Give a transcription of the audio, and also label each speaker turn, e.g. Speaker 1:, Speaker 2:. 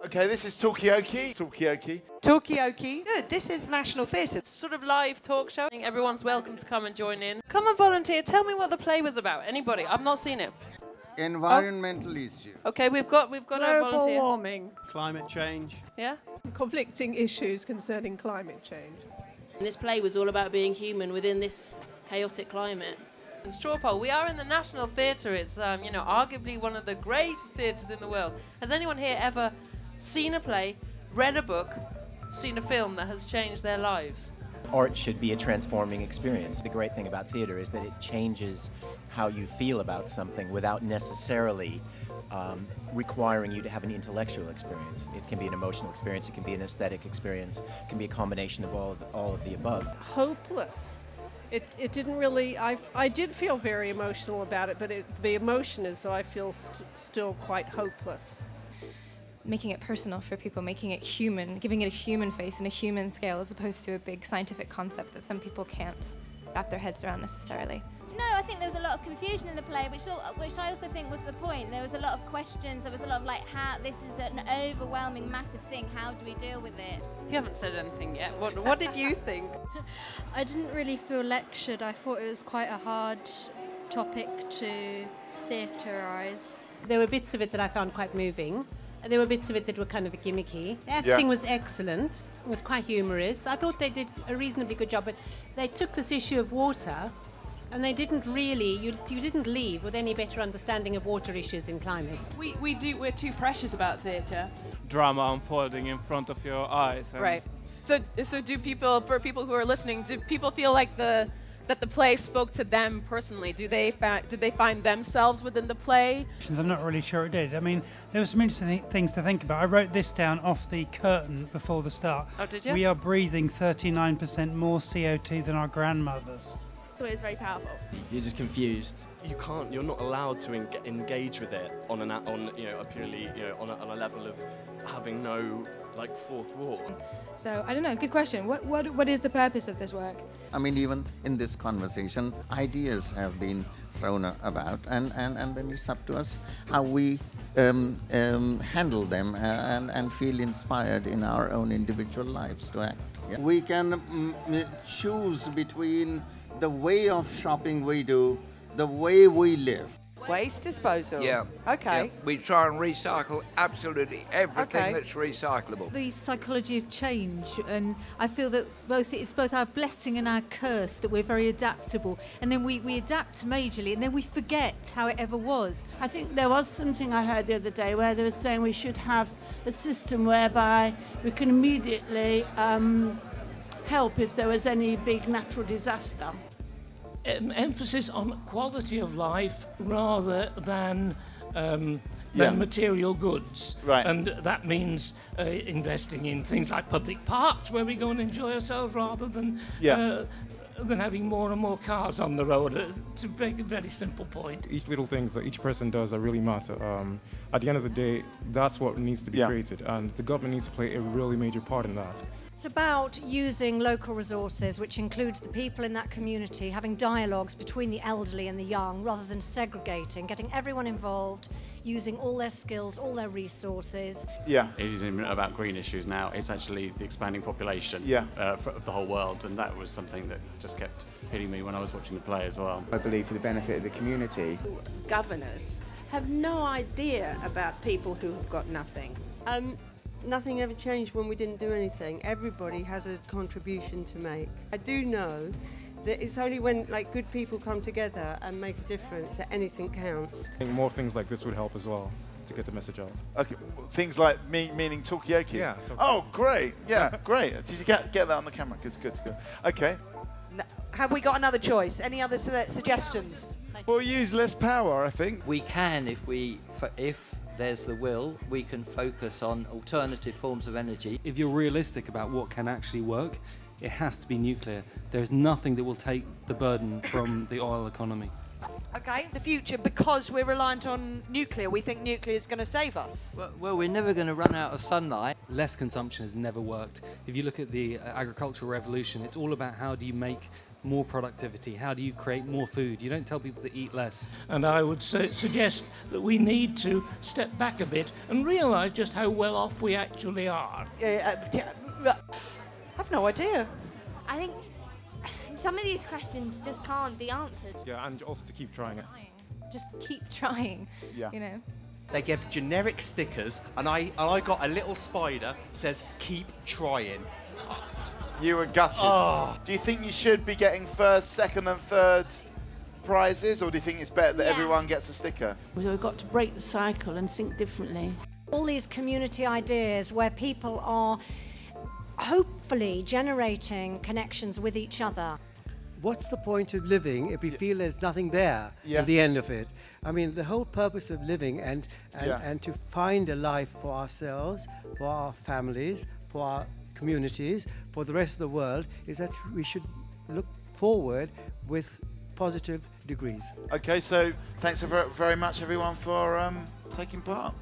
Speaker 1: Okay, this is Talkaoke. Talkaoke.
Speaker 2: Talkaoke. Good. This is National Theatre.
Speaker 3: It's sort of live talk show. Everyone's welcome to come and join in. Come and volunteer. Tell me what the play was about. Anybody? I've not seen it.
Speaker 4: Environmental issue.
Speaker 3: Okay, we've got a
Speaker 5: Global
Speaker 3: volunteer.
Speaker 5: warming.
Speaker 6: Climate change.
Speaker 3: Yeah.
Speaker 5: Conflicting issues concerning climate change.
Speaker 7: And this play was all about being human within this chaotic climate.
Speaker 3: And Straw Poll, we are in the National Theatre. It's arguably one of the greatest theatres in the world. Has anyone here ever seen a play, read a book, seen a film that has changed their lives?
Speaker 8: Art should be a transforming experience. The great thing about theater is that it changes how you feel about something without necessarily requiring you to have an intellectual experience. It can be an emotional experience, it can be an aesthetic experience, it can be a combination of all of the above.
Speaker 5: Hopeless. It didn't really, I did feel very emotional about it, but the emotion is that I feel still quite hopeless.
Speaker 9: Making it personal for people, making it human, giving it a human face and a human scale as opposed to a big scientific concept that some people can't wrap their heads around necessarily.
Speaker 10: No, I think there was a lot of confusion in the play, which I also think was the point. There was a lot of questions. There was a lot of how this is an overwhelming, massive thing. How do we deal with it?
Speaker 3: You haven't said anything yet. What did you think?
Speaker 11: I didn't really feel lectured. I thought it was quite a hard topic to theatrise.
Speaker 12: There were bits of it that I found quite moving. There were bits of it that were kind of gimmicky. The acting was excellent. It was quite humorous. I thought they did a reasonably good job, but they took this issue of water and they didn't really, you didn't leave with any better understanding of water issues in climate.
Speaker 13: We're too precious about theatre.
Speaker 6: Drama unfolding in front of your eyes.
Speaker 13: Right. So do people, for people who are listening, do people feel like that the play spoke to them personally? Did they find themselves within the play?
Speaker 14: I'm not really sure it did. I mean, there were some interesting things to think about. I wrote this down off the curtain before the start.
Speaker 3: Oh, did you?
Speaker 14: We are breathing 39% more CO2 than our grandmothers.
Speaker 11: So it was very powerful.
Speaker 15: You're just confused.
Speaker 16: You're not allowed to engage with it on a level of having no fourth wall.
Speaker 11: So I don't know. Good question. What is the purpose of this work?
Speaker 4: I mean, even in this conversation, ideas have been thrown about, and then it's up to us how we handle them and feel inspired in our own individual lives to act. Yeah. We can choose between the way of shopping we do, the way we live.
Speaker 2: Waste disposal.
Speaker 17: Yeah.
Speaker 2: Okay.
Speaker 17: Yeah. We try and recycle absolutely everything that's recyclable.
Speaker 18: The psychology of change, and I feel that it's both our blessing and our curse that we're very adaptable, and then we adapt majorly, and then we forget how it ever was.
Speaker 19: I think there was something I heard the other day where they were saying we should have a system whereby we can immediately help if there was any big natural disaster.
Speaker 20: Emphasis on quality of life rather than material goods.
Speaker 1: Right.
Speaker 20: And that means investing in things like public parks where we go and enjoy ourselves rather than having more and more cars on the road. To make a very simple point.
Speaker 6: Each little thing that each person does that really matter. At the end of the day, that's what needs to be created, and the government needs to play a really major part in that.
Speaker 5: It's about using local resources, which includes the people in that community, having dialogues between the elderly and the young, rather than segregating, getting everyone involved, using all their skills, all their resources.
Speaker 9: Yeah. It isn't about green issues now, it's actually the expanding population of the whole world, and that was something that just kept hitting me when I was watching the play as well.
Speaker 6: I believe for the benefit of the community.
Speaker 3: Governors have no idea about people who have got nothing. Nothing ever changed when we didn't do anything. Everybody has a contribution to make. I do know that it's only when good people come together and make a difference that anything counts.
Speaker 6: I think more things like this would help as well to get the message out.
Speaker 1: Okay, things like meaning Talkaoke?
Speaker 6: Yeah.
Speaker 1: Oh, great. Yeah, great. Did you get that on the camera? Good. Okay.
Speaker 2: Have we got another choice? Any other suggestions?
Speaker 1: We'll use less power, I think.
Speaker 2: We can, if there's the will, we can focus on alternative forms of energy.
Speaker 16: If you're realistic about what can actually work, it has to be nuclear. There's nothing that will take the burden from the oil economy.
Speaker 2: Okay, the future, because we're reliant on nuclear, we think nuclear is going to save us. Well, we're never going to run out of sunlight.
Speaker 16: Less consumption has never worked. If you look at the agricultural revolution, it's all about how do you make
Speaker 15: more productivity? How do you create more food? You don't tell people to eat less.
Speaker 20: And I would suggest that we need to step back a bit and realise just how well off we actually are.
Speaker 2: I've no idea.
Speaker 10: I think some of these questions just can't be answered.
Speaker 6: Yeah, and also to keep trying it.
Speaker 9: Just keep trying.
Speaker 6: Yeah.
Speaker 9: You know.
Speaker 21: They gave generic stickers, and I got a little spider says "Keep trying."
Speaker 1: You were gutted.
Speaker 21: Oh.
Speaker 1: Do you think you should be getting first, second, and third prizes, or do you think it's better that everyone gets a sticker?
Speaker 19: We've got to break the cycle and think differently.
Speaker 5: All these community ideas where people are hopefully generating connections with each other.
Speaker 22: What's the point of living if we feel there's nothing there at the end of it? I mean, the whole purpose of living and to find a life for ourselves, for our families, for our communities, for the rest of the world, is that we should look forward with positive degrees.
Speaker 1: Okay, so thanks very much, everyone, for taking part.